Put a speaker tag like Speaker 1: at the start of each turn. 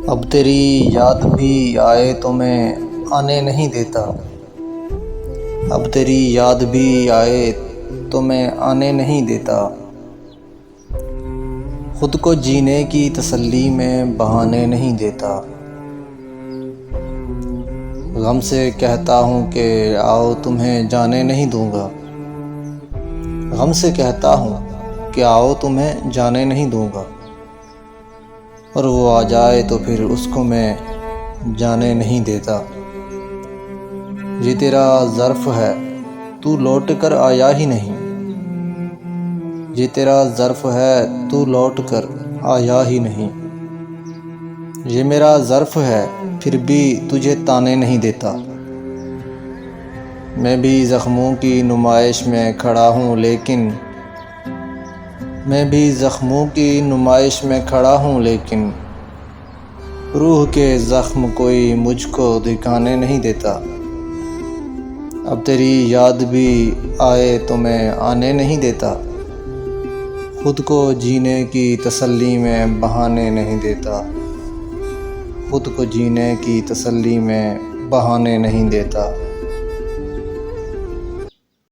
Speaker 1: اب تیری یاد بھی آئے تو میں آنے نہیں دیتا، اب تیری یاد بھی آئے تو میں آنے نہیں دیتا، خود کو جینے کی تسلی میں بہانے نہیں دیتا، غم سے کہتا ہوں کہ آؤ تمہیں جانے نہیں دوں گا، غم سے کہتا ہوں کہ آؤ تمہیں جانے نہیں دوں گا، اور وہ آ جائے تو پھر اس کو میں جانے نہیں دیتا۔ یہ تیرا ظرف ہے تو لوٹ کر آیا ہی نہیں، یہ تیرا ظرف ہے تو لوٹ کر آیا ہی نہیں، یہ میرا ظرف ہے پھر بھی تجھے تانے نہیں دیتا، میں بھی زخموں کی نمائش میں کھڑا ہوں لیکن روح کے زخم کوئی مجھ کو دکھانے نہیں دیتا، اب تیری یاد بھی آئے تو میں آنے نہیں دیتا، خود کو جینے کی تسلی میں بہانے نہیں دیتا، خود کو جینے کی تسلی میں بہانے نہیں دیتا۔